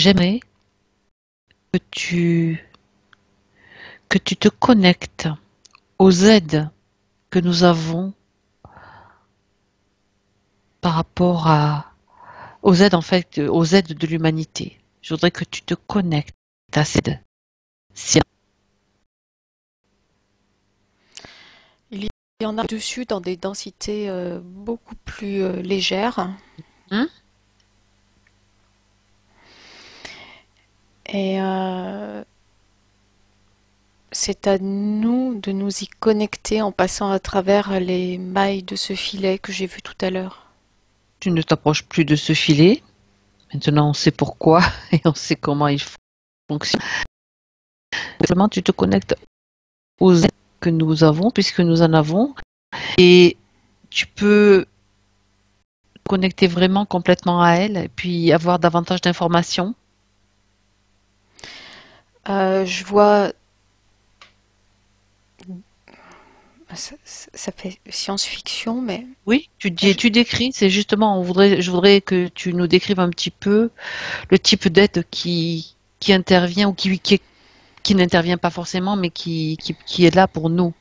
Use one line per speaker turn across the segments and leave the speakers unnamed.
j'aimerais que tu te connectes aux aides que nous avons par rapport aux aides en fait, aux aides de l'humanité. Je voudrais que tu te connectes à ces aides.
Il y en a dessus dans des densités beaucoup plus légères.
Hein.
Et c'est à nous de nous y connecter en passant à travers les mailles de ce filet que j'ai vu tout à l'heure.
Tu ne t'approches plus de ce filet. Maintenant, on sait pourquoi et on sait comment il fonctionne. Simplement, tu te connectes aux aides que nous avons, puisque nous en avons, et tu peux te connecter vraiment complètement à elle et puis avoir davantage d'informations.
Je vois, ça fait science-fiction, mais
Oui,
je-
tu décris, c'est justement, je voudrais que tu nous décrives un petit peu le type d'aide qui intervient ou qui n'intervient pas forcément, mais qui est là pour nous.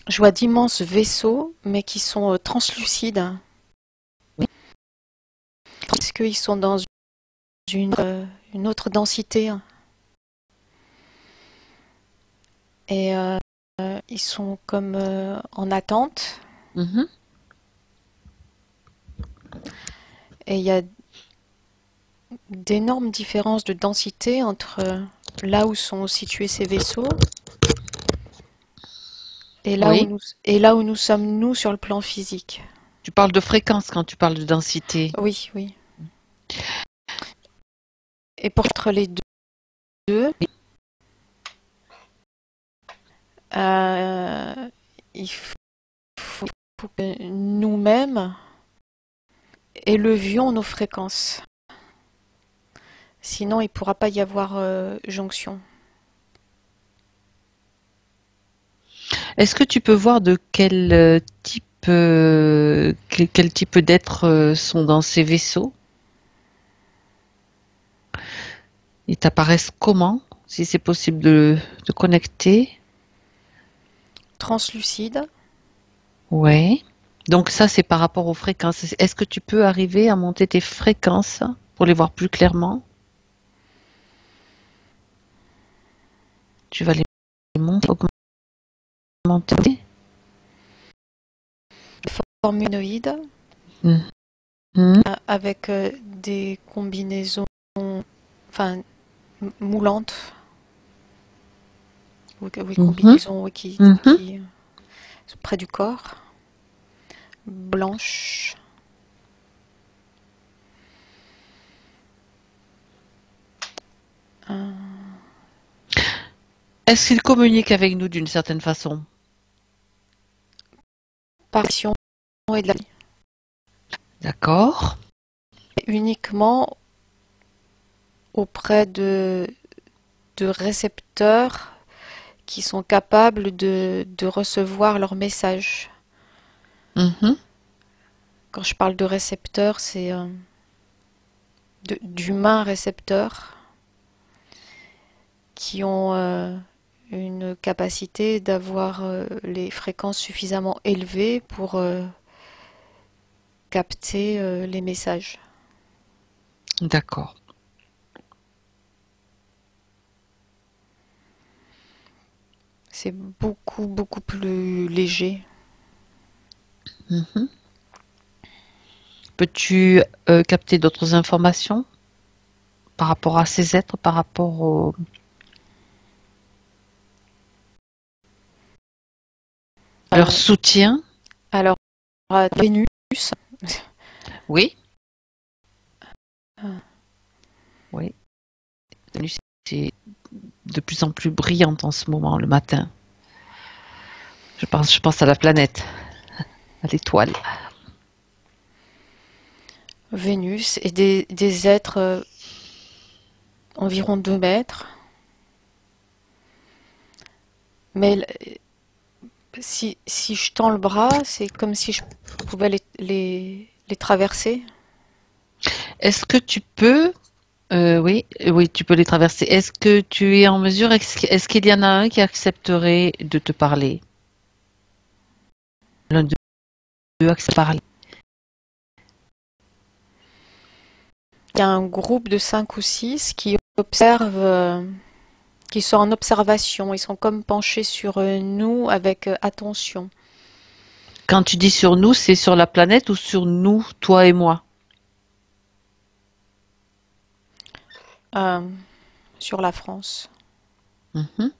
je vois d'immenses vaisseaux, mais qui sont translucides, parce qu'ils sont dans une autre densité. Et ils sont comme en attente.
Mhm.
Et il y a d'énormes différences de densité entre là où sont situés ces vaisseaux
Oui,
et là où nous sommes, nous, sur le plan physique.
tu parles de fréquence quand tu parles de densité.
Oui, oui. Et pour entre les deux, euh, il faut que nous-mêmes élevions nos fréquences. Sinon, il ne pourra pas y avoir jonction.
Est-ce que tu peux voir de quel type, quel type d'êtres sont dans ces vaisseaux? Ils t'apparaissent comment? Si c'est possible de connecter.
Translucide.
Ouais. Donc ça, c'est par rapport aux fréquences. Est-ce que tu peux arriver à monter tes fréquences pour les voir plus clairement? Tu vas les monter, augmenter.
Forme humanoïde.
Mhm.
Avec des combinaisons, enfin, moulantes, oui,
Mhm.
combinaisons oui,
Mhm.
qui sont près du corps, blanches. euh,
Est-ce qu'ils communiquent avec nous d'une certaine façon?
Apparition et de la vie.
D'accord.
Uniquement auprès de récepteurs qui sont capables de recevoir leurs messages.
Mhm.
Quand je parle de récepteurs, c'est d'humains récepteurs qui ont une capacité d'avoir les fréquences suffisamment élevées pour capter les messages.
D'accord.
C'est beaucoup, beaucoup plus léger.
Mhm. Peux-tu capter d'autres informations par rapport à ces êtres, par rapport à leur
Euh,
soutien?
alors, Vénus,
Oui.
euh,
Oui. Vénus est de plus en plus brillante en ce moment, le matin. Je pense à la planète, à l'étoile.
Vénus et des êtres environ 2 mètres. Mais si je tends le bras, c'est comme si je pouvais les traverser.
Est-ce que tu peux Oui, oui, tu peux les traverser. Est-ce que tu es en mesure, est-ce qu'il y en a un qui accepterait de te parler? L'un d'eux accepte de parler.
Il y a un groupe de 5 ou 6 qui observent, qui sont en observation. Ils sont comme penchés sur nous avec attention.
Quand tu dis sur nous, c'est sur la planète ou sur nous, toi et moi?
euh, sur la France.
Mhm.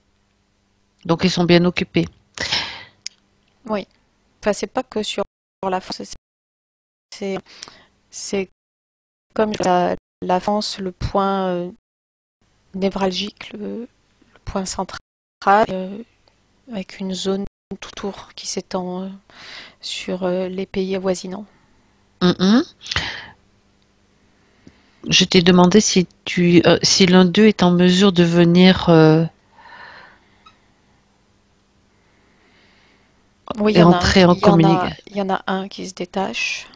Donc ils sont bien occupés.
Oui. Enfin, c'est pas que sur la France. C'est c'est comme la France, le point névralgique, le point central, avec une zone tout autour qui s'étend sur les pays avoisinants.
Mhm. Je t'ai demandé si l'un d'eux est en mesure de venir
Oui,
et entrer en communication.
il y en a un qui se détache.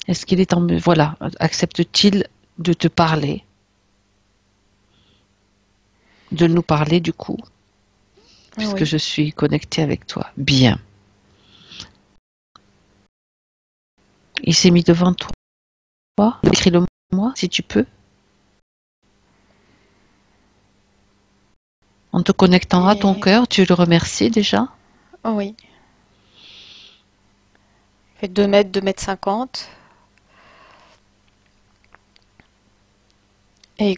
Est-ce qu'il est en mesure, voilà, accepte-t-il de te parler, de nous parler du coup, puisque
Oui.
je suis connectée avec toi? Bien. Il s'est mis devant toi. Écris-le-moi si tu peux. En te connectant à ton
Et
cœur, tu le remercies déjà.
oui. Il fait 2 mètres, 2 mètres 50. Et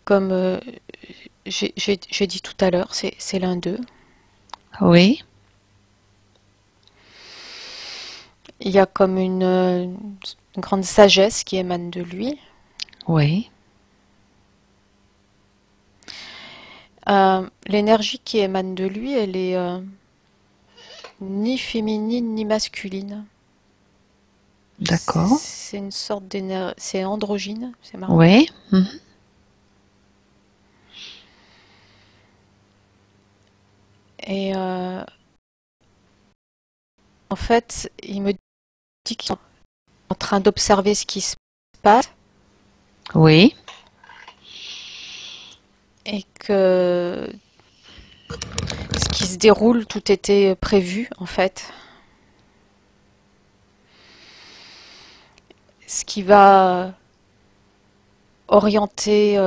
comme j'ai dit tout à l'heure, c'est l'un d'eux.
Oui,
Il y a comme une grande sagesse qui émane de lui.
oui,
L'énergie qui émane de lui, elle est ni féminine ni masculine.
d'accord.
C'est une sorte d'énergie, c'est androgyne, c'est marrant.
Oui, mhm.
Et en fait, il me dit qu'ils sont en train d'observer ce qui se passe
Oui,
et que ce qui se déroule, tout était prévu en fait. Ce qui va orienter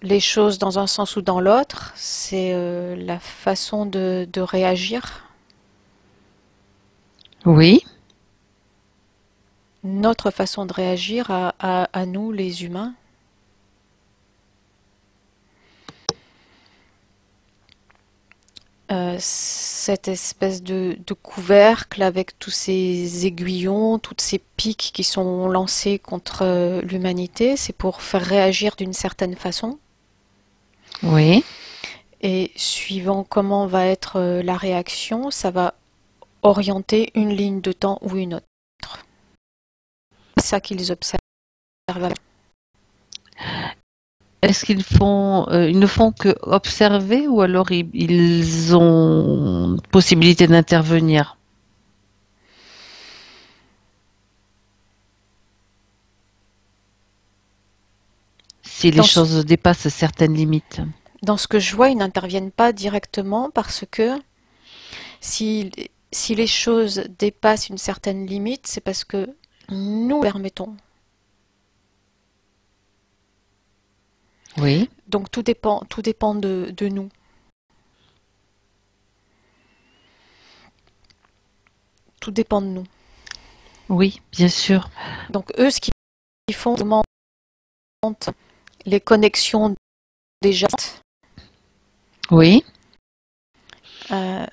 les choses dans un sens ou dans l'autre, c'est la façon de réagir,
oui,
notre façon de réagir à nous les humains. Cette espèce de couvercle avec tous ces aiguillons, toutes ces piques qui sont lancées contre l'humanité, c'est pour faire réagir d'une certaine façon.
oui.
Et suivant comment va être la réaction, ça va orienter une ligne de temps ou une autre. C'est ça qu'ils observent.
Est-ce ils ne font que observer ou alors ils ont possibilité d'intervenir si les
Dans ce,
choses dépassent certaines limites?
dans ce que je vois, ils n'interviennent pas directement parce que si, si les choses dépassent une certaine limite, c'est parce que nous permettons.
Oui,
Donc tout dépend de nous. Tout dépend de nous.
oui, bien sûr.
Donc eux, ce qu'ils font, ils augmentent les connexions déjà,
Oui,
euh,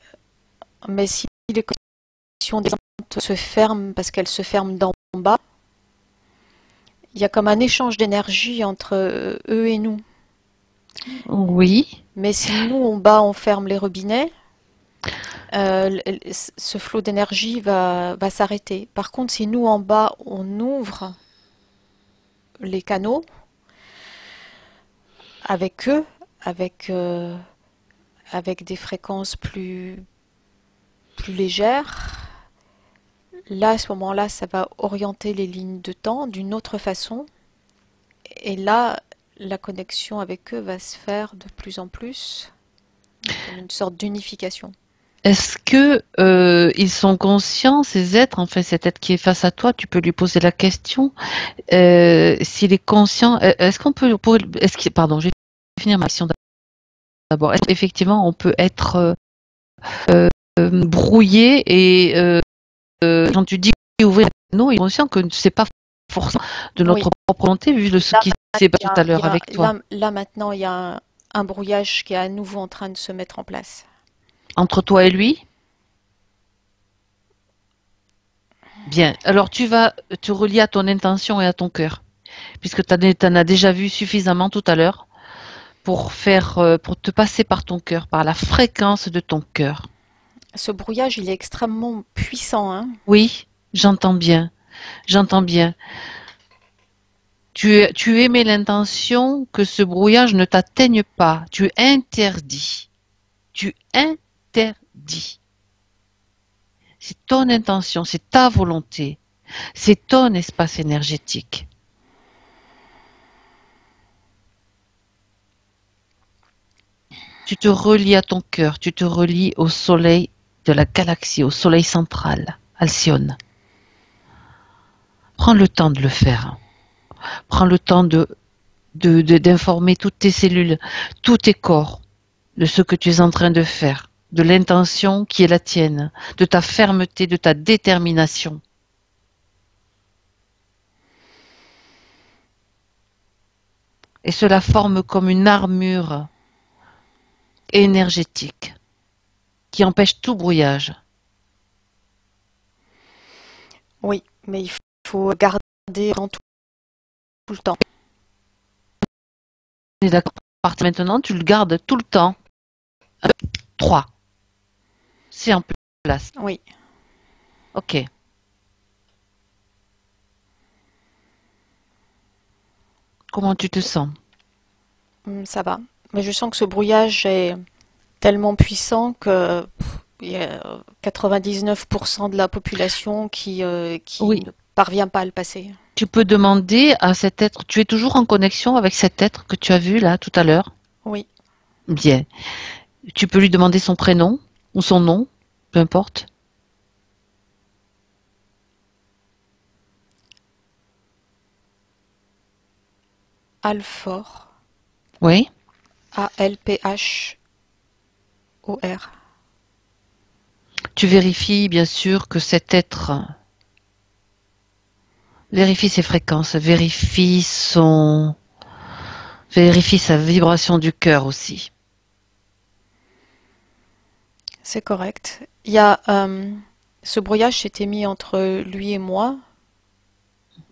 mais si les connexions des se ferment parce qu'elles se ferment d'en bas, il y a comme un échange d'énergie entre eux et nous.
oui,
Mais si nous, en bas, on ferme les robinets, ce flot d'énergie va s'arrêter. Par contre, si nous, en bas, on ouvre les canaux avec eux, avec, avec des fréquences plus légères, là, à ce moment-là, ça va orienter les lignes de temps d'une autre façon. Et là, la connexion avec eux va se faire de plus en plus, comme une sorte d'unification.
Est-ce que ils sont conscients, ces êtres, enfin cet être qui est face à toi, tu peux lui poser la question, s'il est conscient, est-ce qu'on peut, pardon, je vais finir ma question d'abord. Est-ce qu'effectivement on peut être brouillé et quand tu dis ouvrir l'anneau, il est conscient que c'est pas forcément de
Oui,
notre propre volonté vu de ce
là,
qui s'est passé tout à l'heure avec toi.
là maintenant, il y a un brouillage qui est à nouveau en train de se mettre en place.
Entre toi et lui? Bien. Alors tu vas te relier à ton intention et à ton cœur, puisque tu en as déjà vu suffisamment tout à l'heure pour te passer par ton cœur, par la fréquence de ton cœur.
Ce brouillage, il est extrêmement puissant, hein.
Oui, j'entends bien. J'entends bien. Tu émets l'intention que ce brouillage ne t'atteigne pas. Tu interdis. Tu interdis. C'est ton intention, c'est ta volonté, c'est ton espace énergétique. Tu te relis à ton cœur, tu te relis au soleil de la galaxie, au soleil central, Alcyone. Prends le temps de le faire. Prends le temps d'informer toutes tes cellules, tous tes corps de ce que tu es en train de faire, de l'intention qui est la tienne, de ta fermeté, de ta détermination. Et cela forme comme une armure énergétique qui empêche tout brouillage.
Oui, mais il faut garder en tout le temps.
On est d'accord. À partir de maintenant, tu le gardes tout le temps. 3. C'est en place.
Oui,
Ok. Comment tu te sens?
ça va. Mais je sens que ce brouillage est tellement puissant que il y a 99% de la population qui
Oui.
ne parvient pas à le passer.
Tu peux demander à cet être, tu es toujours en connexion avec cet être que tu as vu là tout à l'heure?
Oui,
Bien. Tu peux lui demander son prénom ou son nom, peu importe.
Alfor,
Oui.
Alphor.
Tu vérifies bien sûr que cet être vérifie ses fréquences, vérifie sa vibration du cœur aussi.
C'est correct. Il y a ce brouillage s'était mis entre lui et moi.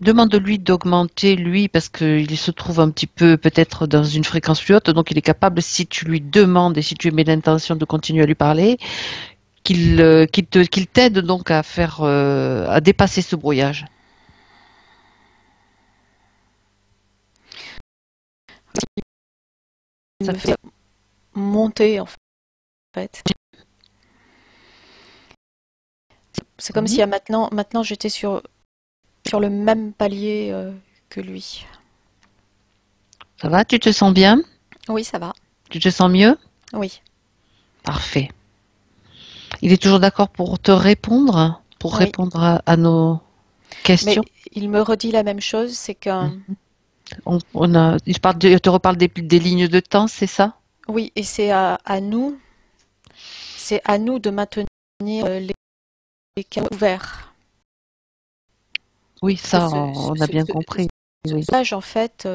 Demande-lui d'augmenter, lui, parce qu'il se trouve un petit peu peut-être dans une fréquence plus haute, donc il est capable, si tu lui demandes et si tu mets l'intention de continuer à lui parler, qu'il t'aide donc à à dépasser ce brouillage.
Il
Ça
me
fait
fait monter en fait. C'est comme si maintenant j'étais sur le même palier que lui.
Ça va? Tu te sens bien?
Oui, ça va.
Tu te sens mieux?
Oui,
Parfait. Il est toujours d'accord pour te répondre, pour
oui.
répondre à nos
Mais
questions?
il me redit la même chose, c'est que
Il te reparle des lignes de temps, c'est ça?
oui, et c'est à nous de maintenir les canaux ouverts.
Oui,
Que
ça, on a bien compris.
ce
Oui.
brouillage en fait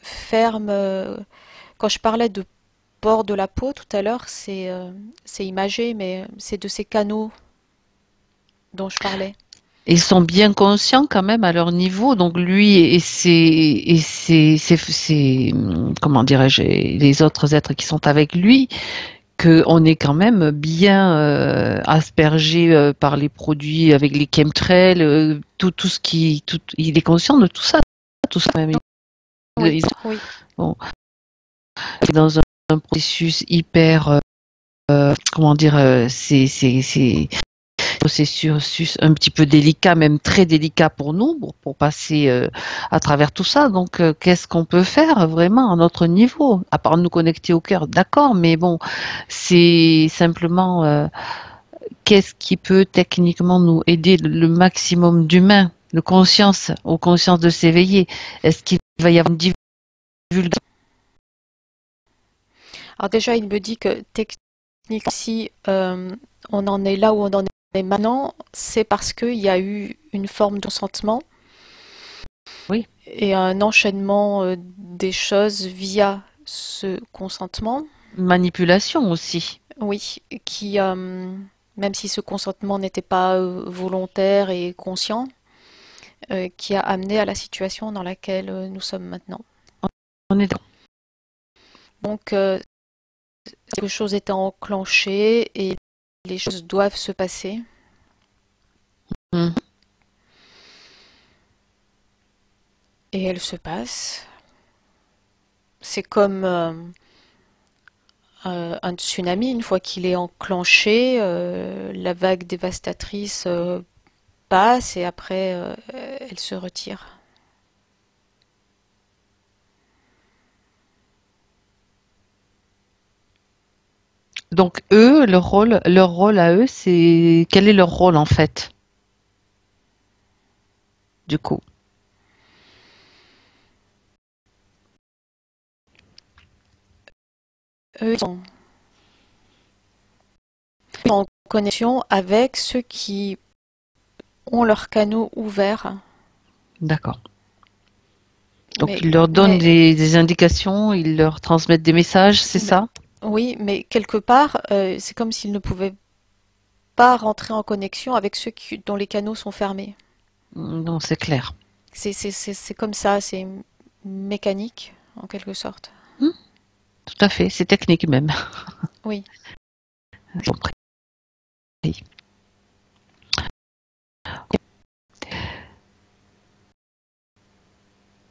ferme. Quand je parlais de port de la peau tout à l'heure, c'est imagé, mais c'est de ces canaux dont je parlais.
Ils sont bien conscients quand même à leur niveau, donc lui comment dirais-je, et les autres êtres qui sont avec lui, qu'on est quand même bien aspergé par les produits avec les chemtrails, tout ce il est conscient de tout ça même.
Oui, oui,
Bon, il est dans un processus hyper, comment dire, c'est processus un petit peu délicat, même très délicat pour nous, pour passer à travers tout ça. Donc, qu'est-ce qu'on peut faire vraiment à notre niveau, à part nous connecter au cœur, d'accord, mais bon, c'est simplement qu'est-ce qui peut techniquement nous aider le maximum d'humains, de conscience, aux consciences de s'éveiller. Est-ce qu'il va y avoir une divulgation?
Alors déjà, il me dit que techniquement, si on en est là où on en est maintenant, c'est parce qu'il y a eu une forme de consentement
Oui,
et un enchaînement des choses via ce consentement.
manipulation aussi.
Oui, qui, même si ce consentement n'était pas volontaire et conscient, qui a amené à la situation dans laquelle nous sommes maintenant.
On est d'accord.
Donc, quelque chose est enclenché et les choses doivent se passer.
Mhm.
Et elles se passent. C'est comme un tsunami, une fois qu'il est enclenché, la vague dévastatrice passe et après elle se retire.
Donc eux, leur rôle à eux, c'est quel est leur rôle en fait, du coup?
Eux, ils sont en connexion avec ceux qui ont leurs canaux ouverts.
D'accord. Donc
Mais,
ils leur donnent
mais,
des indications, ils leur transmettent des messages, c'est
mais-
ça?
oui, mais quelque part, c'est comme s'ils ne pouvaient pas rentrer en connexion avec ceux dont les canaux sont fermés.
Non, c'est clair.
C'est comme ça, c'est mécanique, en quelque sorte.
Hmm, tout à fait, c'est technique même.
Oui.
J'ai compris.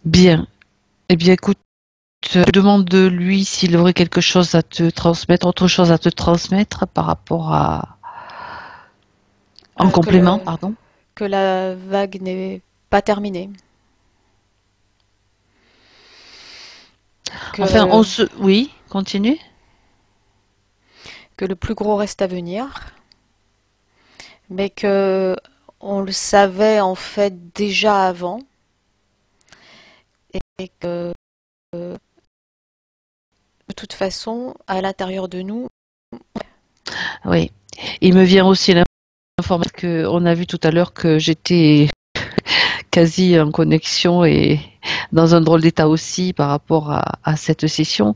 Bien. Eh bien, écoute, je demande de lui s'il aurait quelque chose à te transmettre, autre chose à te transmettre par rapport à... En
Que
complément, pardon.
que la vague n'est pas terminée.
Enfin,
Que,
Oui, continue.
que le plus gros reste à venir, mais que on le savait en fait déjà avant, et que de toute façon, à l'intérieur de nous,
Oui. Il me vient aussi l'information qu'on a vu tout à l'heure que j'étais quasi en connexion et dans un drôle d'état aussi par rapport à cette session.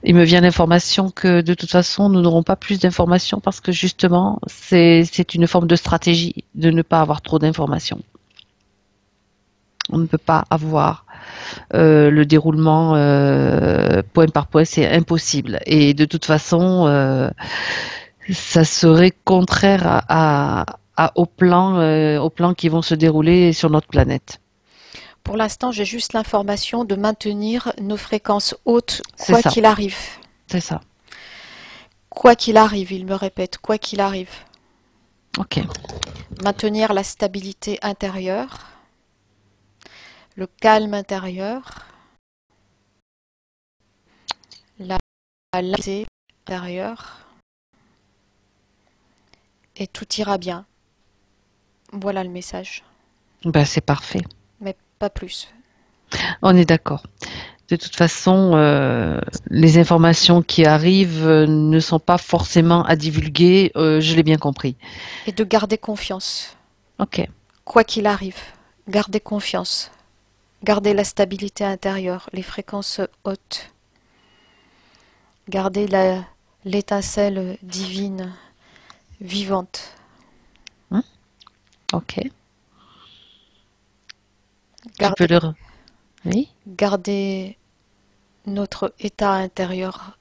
Il me vient l'information que de toute façon, nous n'aurons pas plus d'informations parce que justement, c'est une forme de stratégie de ne pas avoir trop d'informations. On ne peut pas avoir le déroulement point par point, c'est impossible. Et de toute façon, ça serait contraire aux plans qui vont se dérouler sur notre planète.
pour l'instant, j'ai juste l'information de maintenir nos fréquences hautes,
C'est
quoi
ça,
qu'il arrive.
c'est ça.
Quoi qu'il arrive, il me répète, quoi qu'il arrive.
Ok,
Maintenir la stabilité intérieure, le calme intérieur, la laisser intérieure, et tout ira bien. Voilà le message,
ben c'est parfait.
mais pas plus.
On est d'accord. De toute façon, les informations qui arrivent ne sont pas forcément à divulguer. Je l'ai bien compris.
Et de garder confiance,
Ok,
quoi qu'il arrive. Garder confiance, garder la stabilité intérieure, les fréquences hautes, garder l'étincelle divine, vivante.
hein, ok. Tu peux
Garder,
Oui,
garder notre état intérieur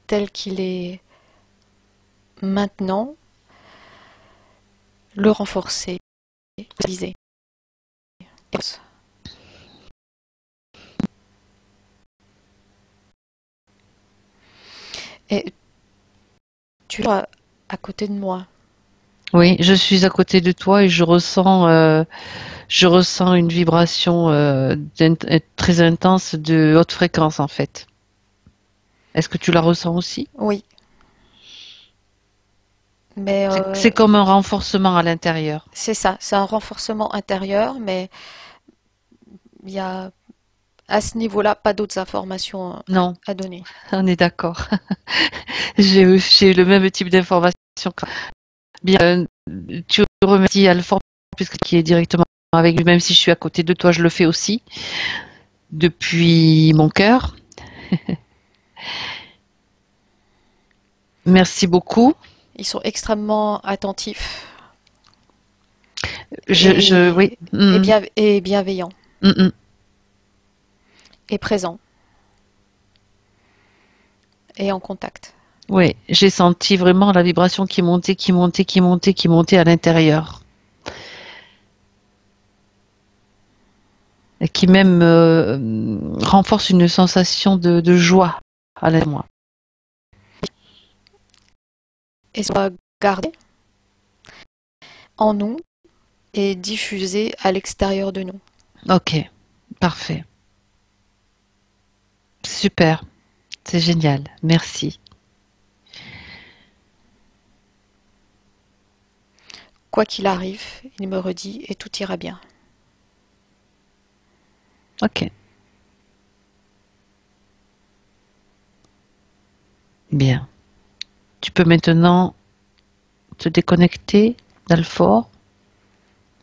tel qu'il est maintenant, le renforcer, viser. Et tu es à côté de moi.
Oui, je suis à côté de toi et je ressens une vibration très intense de haute fréquence en fait. Est-ce que tu la ressens aussi?
Oui, mais
C'est comme un renforcement à l'intérieur.
c'est ça, c'est un renforcement intérieur, mais il y a à ce niveau-là pas d'autres informations
Non,
à donner.
on est d'accord. J'ai eu le même type d'information. Bien, tu remercies Alphonse puisque qui est directement avec lui, même si je suis à côté de toi, je le fais aussi depuis mon cœur. Merci beaucoup.
Ils sont extrêmement attentifs
Oui.
et bienveillants
Mm, mm.
et présents et en contact.
Oui, j'ai senti vraiment la vibration qui montait, qui montait, qui montait, qui montait à l'intérieur. Et qui même renforce une sensation de joie à l'intérieur de moi.
Et soit gardé en nous et diffusé à l'extérieur de nous.
Ok, parfait. Super, c'est génial. Merci.
Quoi qu'il arrive, il me redit et tout ira bien.
Ok, bien. Tu peux maintenant te déconnecter d'Alfort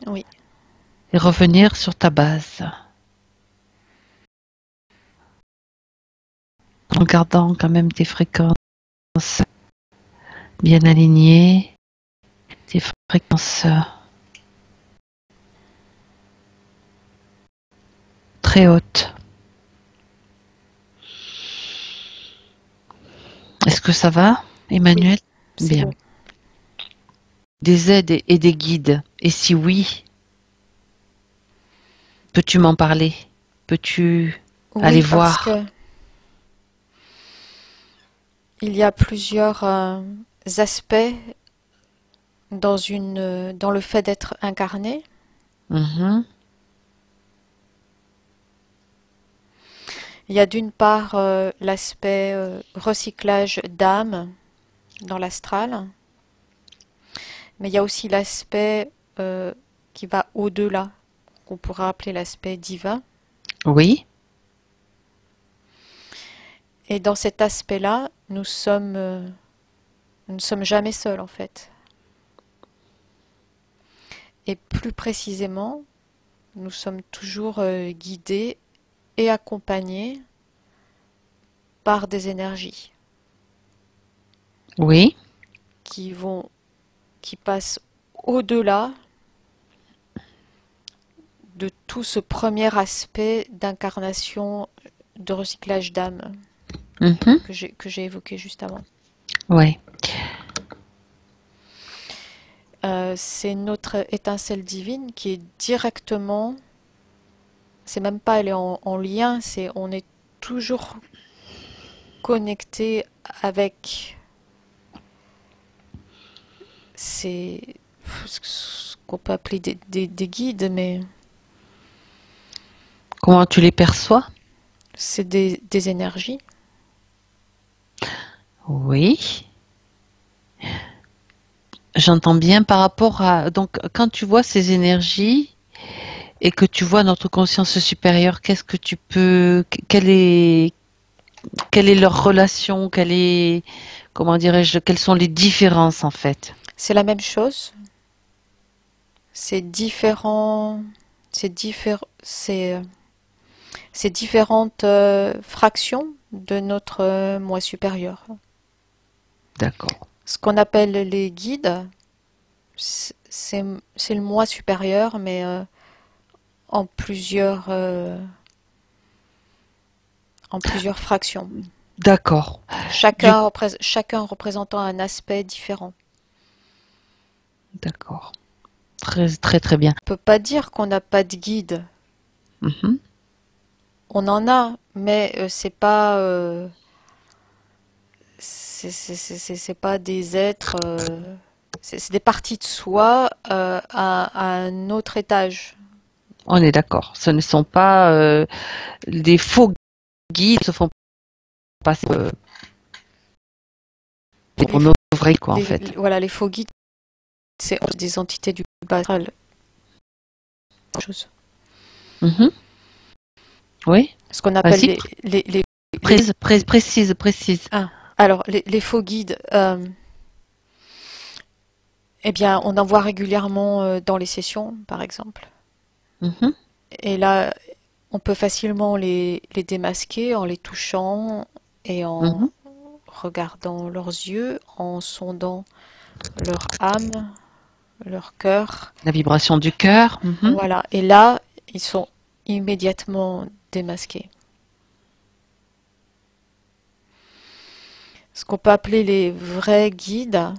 Oui,
et revenir sur ta base. En gardant quand même tes fréquences bien alignées, tes fréquences très hautes. Est-ce que ça va,
oui,
Emmanuel?
c'est
Bien.
bon.
Des aides et des guides. Et si oui, peux-tu m'en parler? Peux-tu aller
Oui, parce
voir?
que il y a plusieurs aspects dans le fait d'être incarné.
Mhm.
Il y a d'une part l'aspect recyclage d'âme dans l'astral, mais il y a aussi l'aspect qui va au-delà, qu'on pourrait appeler l'aspect divin.
Oui,
Et dans cet aspect-là, nous ne sommes jamais seuls en fait. Et plus précisément, nous sommes toujours guidés et accompagnés par des énergies
oui,
qui vont, qui passent au-delà de tout ce premier aspect d'incarnation de recyclage d'âme
mhm.
que j'ai évoqué juste avant.
Oui,
C'est notre étincelle divine qui est directement, c'est même pas elle est en lien, c'est on est toujours connecté avec ces ce qu'on peut appeler des guides, mais
comment tu les perçois?
c'est des énergies.
Oui, j'entends bien par rapport à... Donc, quand tu vois ces énergies et que tu vois notre conscience supérieure, qu'est-ce que tu peux... Quelle est leur relation? Comment dirais-je, quelles sont les différences en fait?
C'est la même chose, c'est différent, c'est diffé- c'est différentes fractions de notre moi supérieur.
D'accord.
Ce qu'on appelle les guides, c'est c'est le moi supérieur, mais en plusieurs fractions.
D'accord. Du
Chacun représentant un aspect différent.
D'accord. Très, très, très bien.
On peut pas dire qu'on n'a pas de guide.
Mhm.
On en a, mais c'est pas c'est pas des êtres. C'est des parties de soi à un autre étage.
On est d'accord. Ce ne sont pas des faux guides, se font passer pour nos vrais, quoi, en fait.
Voilà, les faux guides, c'est des entités du bas astral. Chose.
Oui.
Ce qu'on appelle
Vas-y. Précise.
Ah, alors, les faux guides, eh bien, on en voit régulièrement dans les sessions, par exemple. Et là, on peut facilement les démasquer en les touchant et en regardant leurs yeux, en sondant leur âme, leur cœur.
La vibration du cœur.
Voilà. Et là, ils sont immédiatement démasqués. Ce qu'on peut appeler les vrais guides,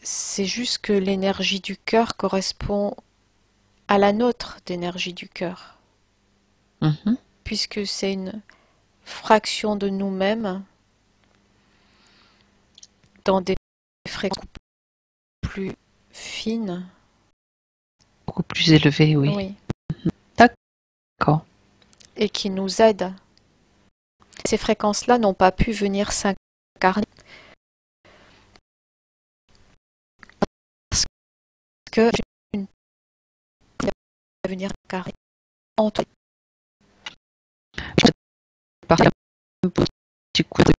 c'est juste que l'énergie du cœur correspond à la nôtre d'énergie du cœur. Puisque c'est une fraction de nous-mêmes dans des fréquences plus fines.
Beaucoup plus élevées, oui.
Oui.
D'accord.
Et qui nous aident. Ces fréquences-là n'ont pas pu venir s'incarner parce que une venir s'incarner en toi.
Partir un petit coup de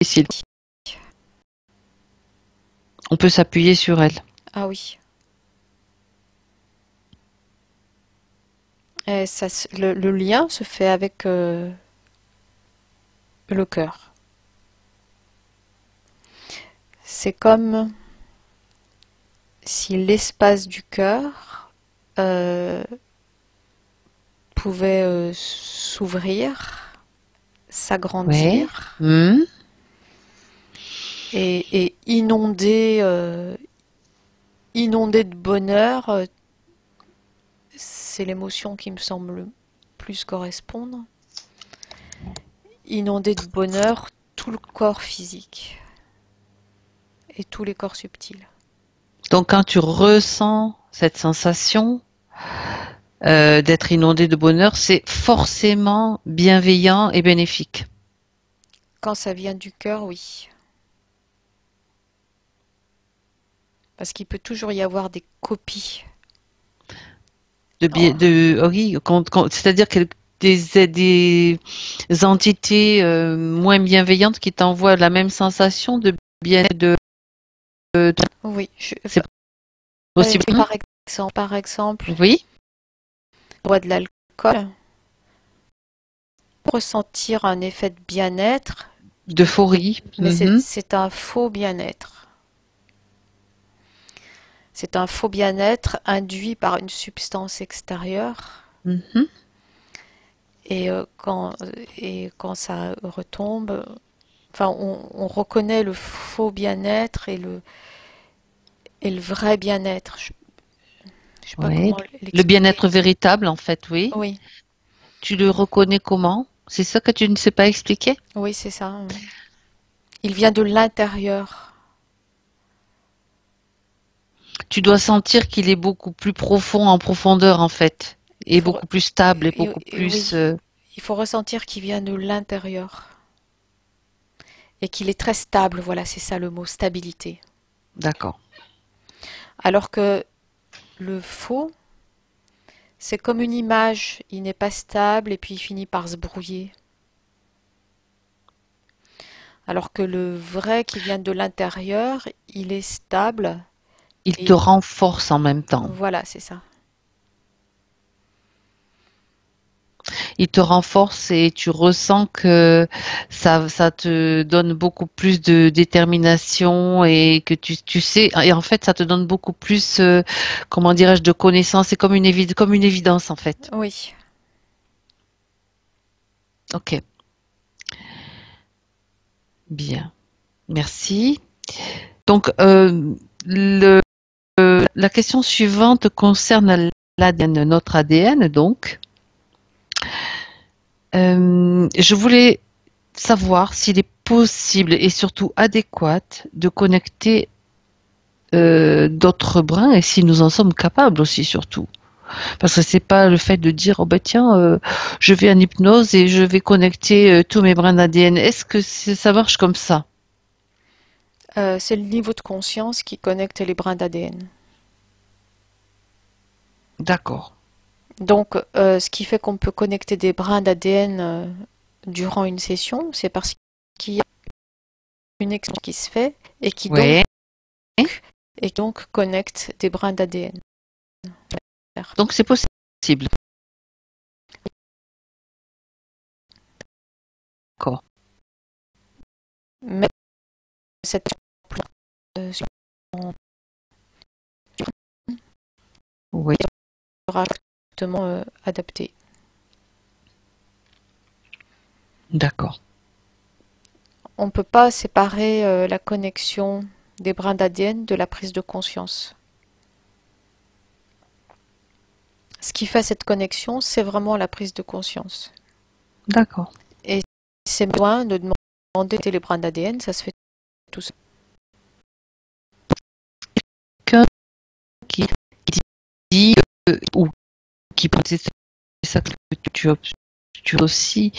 difficile. On peut s'appuyer sur elle.
Ah oui. Et ça, le lien se fait avec le cœur. C'est comme si l'espace du cœur pouvait s'ouvrir, s'agrandir et inonder de bonheur. C'est l'émotion qui me semble le plus correspondre. Inonder de bonheur tout le corps physique et tous les corps subtils.
Donc quand tu ressens cette sensation d'être inondé de bonheur, c'est forcément bienveillant et bénéfique.
Quand ça vient du cœur, oui. Parce qu'il peut toujours y avoir des copies.
Oui, c'est-à-dire que des entités moins bienveillantes qui t'envoient la même sensation de bien-être
Oui,
c'est possible.
Par exemple,
Oui.
boire de l'alcool, ressentir un effet de bien-être,
D'euphorie.
mais c'est un faux bien-être. C'est un faux bien-être induit par une substance extérieure. Et quand ça retombe, enfin, on reconnaît le faux bien-être et le vrai bien-être. Je sais pas comment l'expliquer.
Le bien-être véritable, en fait, oui.
Oui.
Tu le reconnais comment? C'est ça que tu ne sais pas expliquer?
Oui, c'est ça. Il vient de l'intérieur.
Tu dois sentir qu'il est beaucoup plus profond en profondeur, en fait, et beaucoup plus stable et beaucoup plus...
Oui. Il faut ressentir qu'il vient de l'intérieur. Et qu'il est très stable, voilà, c'est ça le mot, stabilité.
D'accord.
Alors que le faux, c'est comme une image, il n'est pas stable et puis il finit par se brouiller. Alors que le vrai qui vient de l'intérieur, il est stable.
Il te renforce en même temps.
Voilà, c'est ça.
Il te renforce et tu ressens que ça te donne beaucoup plus de détermination et que tu sais, et en fait, ça te donne beaucoup plus, comment dirais-je, de connaissances. C'est comme une évidence, en fait.
Oui.
Ok. Bien. Merci. Donc, la question suivante concerne l'ADN, notre ADN, donc. Je voulais savoir s'il est possible et surtout adéquat de connecter d'autres brins et si nous en sommes capables aussi surtout. Parce que c'est pas le fait de dire oh ben tiens je vais en hypnose et je vais connecter tous mes brins d'ADN. Est-ce que ça marche comme ça?
C'est le niveau de conscience qui connecte les brins d'ADN.
D'accord.
Donc, ce qui fait qu'on peut connecter des brins d'ADN durant une session, c'est parce qu'il y a une expérience qui se fait et qui
Ouais.
donc connecte des brins d'ADN.
Donc c'est possible. D'accord.
Mais cette
Oui.
sera exactement adaptée.
D'accord.
On ne peut pas séparer la connexion des brins d'ADN de la prise de conscience. Ce qui fait cette connexion, c'est vraiment la prise de conscience.
D'accord.
Et c'est besoin de demander les brins d'ADN, ça se fait tout seul.
Quelqu'un qui dit ou qui c'est ça que tu as aussi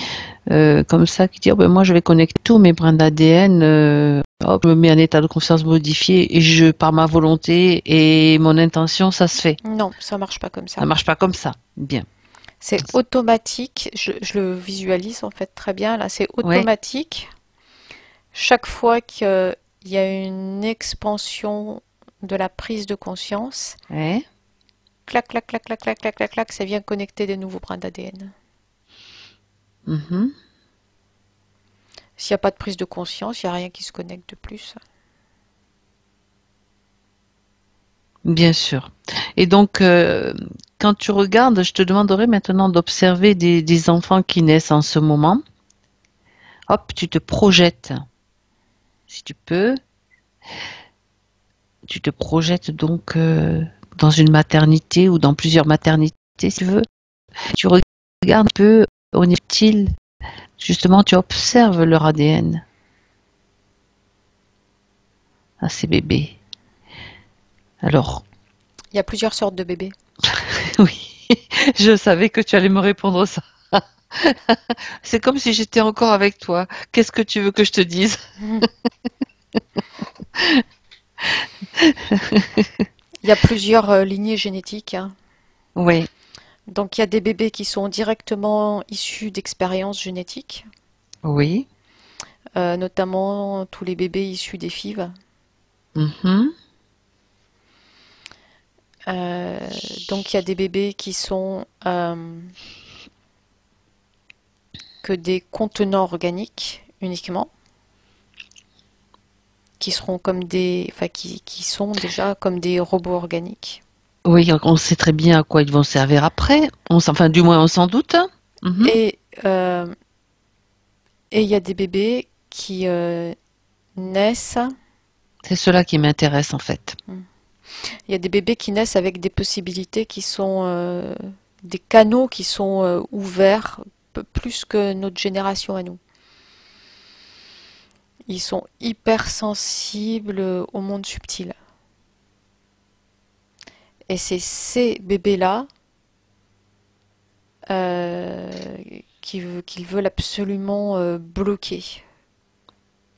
comme ça qui dit oh, ben moi je vais connecter tous mes brins d'ADN, hop, je me mets en état de conscience modifié et je par ma volonté et mon intention ça se fait.
Non, ça marche pas comme ça.
Ça marche pas comme ça. Bien.
C'est automatique, je le visualise en fait très bien là, c'est automatique. Chaque fois qu'il y a une expansion de la prise de conscience,
Ouais.
clac, clac, clac, clac, clac, clac, clac, clac, ça vient connecter des nouveaux brins d'ADN.
Mhm.
S'il n'y a pas de prise de conscience, il n'y a rien qui se connecte de plus.
Bien sûr. Et donc, quand tu regardes, je te demanderai maintenant d'observer des enfants qui naissent en ce moment. Hop, tu te projettes, si tu peux. Tu te projettes donc dans une maternité ou dans plusieurs maternités, si tu veux. Tu regardes un peu au niveau subtil. Justement, tu observes leur ADN à ces bébés. Alors,
Il y a plusieurs sortes de bébés.
oui, je savais que tu allais me répondre ça. C'est comme si j'étais encore avec toi. Qu'est-ce que tu veux que je te dise?
Il y a plusieurs lignées génétiques, hein.
Oui,
Donc il y a des bébés qui sont directement issus d'expériences génétiques,
oui.
notamment tous les bébés issus des FIV.
Mhm.
Donc il y a des bébés qui sont que des contenants organiques uniquement, qui seront comme qui sont déjà comme des robots organiques.
Oui, on sait très bien à quoi ils vont servir après. Enfin, du moins, on s'en doute. Mhm.
Et il y a des bébés qui naissent.
C'est cela qui m'intéresse en fait.
Il y a des bébés qui naissent avec des possibilités qui sont des canaux qui sont ouverts plus que notre génération à nous. Ils sont hypersensibles au monde subtil. Et c'est ces bébés-là qu'ils veulent absolument bloquer.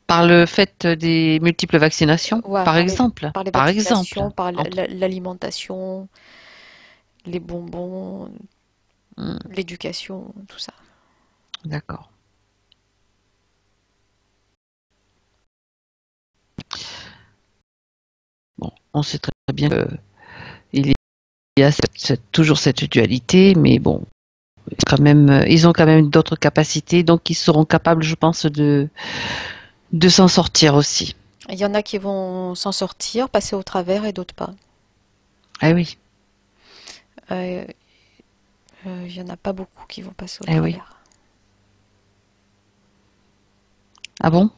Par le fait des multiples vaccinations,
Ouais,
par exemple.
par les
Par exemple.
vaccinations, par l'alimentation, les bonbons,
Hmm,
l'éducation, tout ça.
d'accord. Bon, on sait très bien qu'il y a toujours cette dualité, mais bon, ils ont quand même d'autres capacités, donc ils seront capables, je pense, de s'en sortir aussi.
Il y en a qui vont s'en sortir, passer au travers et d'autres pas.
Eh oui,
Euh, il y en a pas beaucoup qui vont passer au
eh oui.
travers.
Ah bon?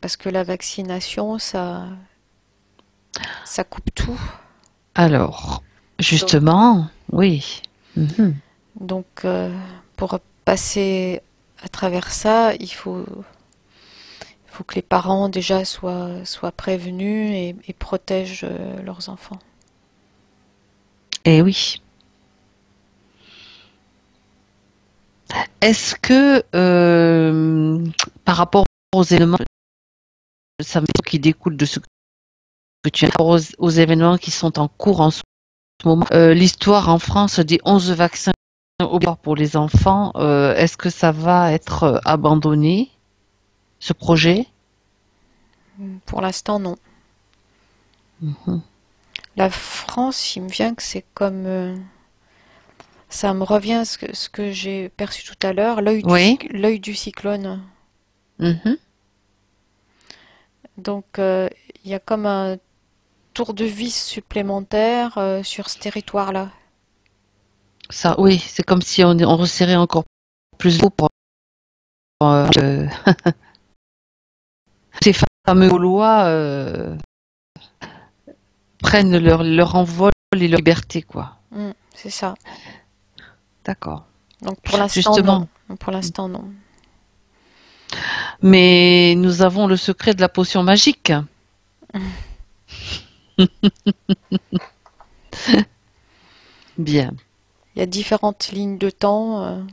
Parce que la vaccination, ça coupe tout.
Alors,
Donc,
justement, oui. Mhm.
donc, pour passer à travers ça, il faut faut que les parents déjà soient prévenus et protègent leurs enfants.
Eh oui. Est-ce que par rapport aux éléments, ça me semble qui découle de ce que tu as dit, aux événements qui sont en cours en ce moment, l'histoire en France des 11 vaccins obligatoires pour les enfants, est-ce que ça va être abandonné, ce projet?
Pour l'instant, non.
Mhm.
La France, il me vient que c'est comme... ça me revient ce que j'ai perçu tout à l'heure,
Oui.
l'œil du cyclone.
Mhm.
Donc, il y a comme un tour de vis supplémentaire sur ce territoire-là.
Ça, oui, c'est comme si on resserrait encore plus l'eau pour euh, ces fameux Gaulois prennent leur envol et leur liberté, quoi.
C'est ça.
D'accord.
Donc, pour l'instant, non.
Justement.
Pour l'instant, non.
Mais nous avons le secret de la potion magique. Bien.
Il y a différentes lignes de temps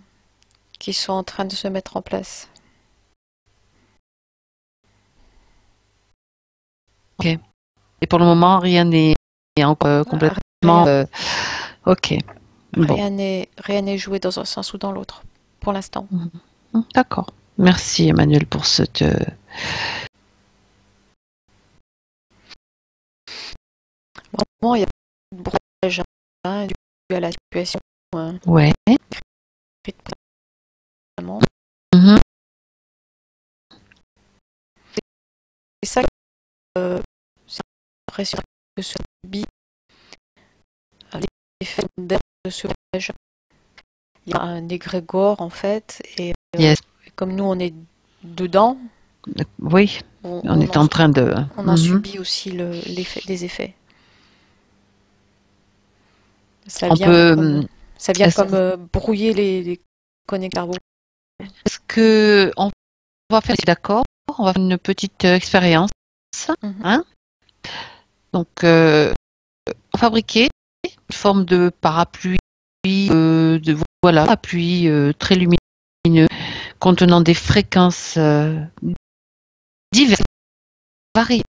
qui sont en train de se mettre en place.
Ok. Et pour le moment, rien n'est encore complètement. Ok. Bon.
Rien n'est joué dans un sens ou dans l'autre, pour l'instant.
D'accord. Merci Emmanuel pour cette.
Vraiment, il y a beaucoup de brouillage dû à la situation
Ouais.
décrite précédemment.
Mhm.
C'est ça c'est l'impression que subit l'effet d'air de ce brouillage. Il y a un égrégore en fait, et
Yes.
comme nous on est dedans,
Oui. On est en train de.
on en subit aussi les effets. Ça
On
vient
peut.
comme brouiller les connecteurs.
Est-ce que on va faire, d'accord, on va faire une petite expérience, hein? Donc, fabriquer une forme de parapluie, voilà, parapluie très lumineux, contenant des fréquences diverses, variées.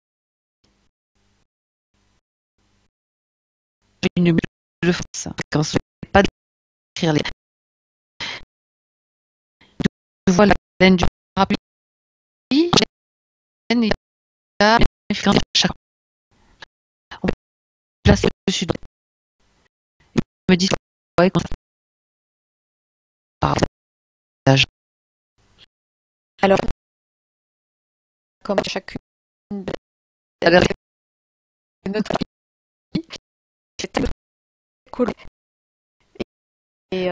Une de fréquences, pas d'écrire les. Voilà la laine du parapluie, la laine, il y a une fréquence à chaque. On place dessus. Il me dit ouais, quand partage.
Alors, comme chacune de
Alors,
notre vie, c'est très cool. Et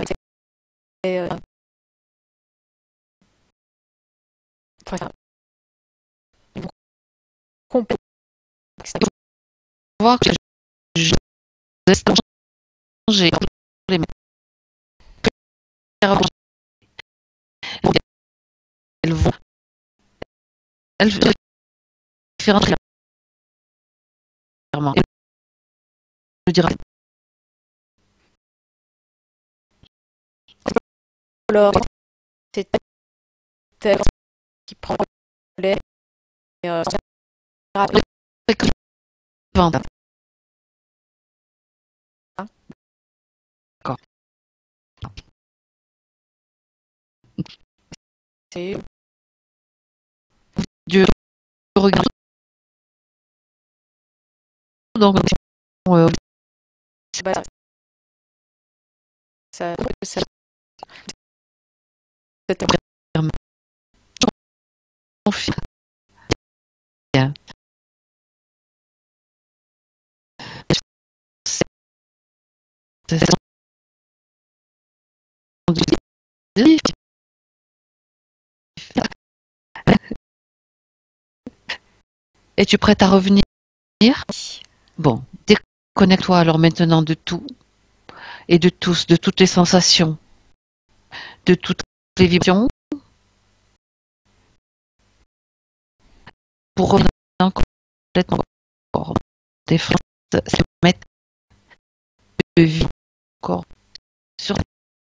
enfin, complexe.
voir que je laisse changer les matières. Elles vont, elles différentes clairement. Je dirais
Alors, c'est elle qui prend l'air et
vente. D'accord.
c'est
Dieu regarde donc euh,
bah, ça, ça,
confie bien. Es-tu prête à revenir? Bon, déconnecte-toi alors maintenant de tout et de tous, de toutes les sensations, de toutes les vibrations. pour revenir complètement au corps, des phrases, c'est mettre de vie au corps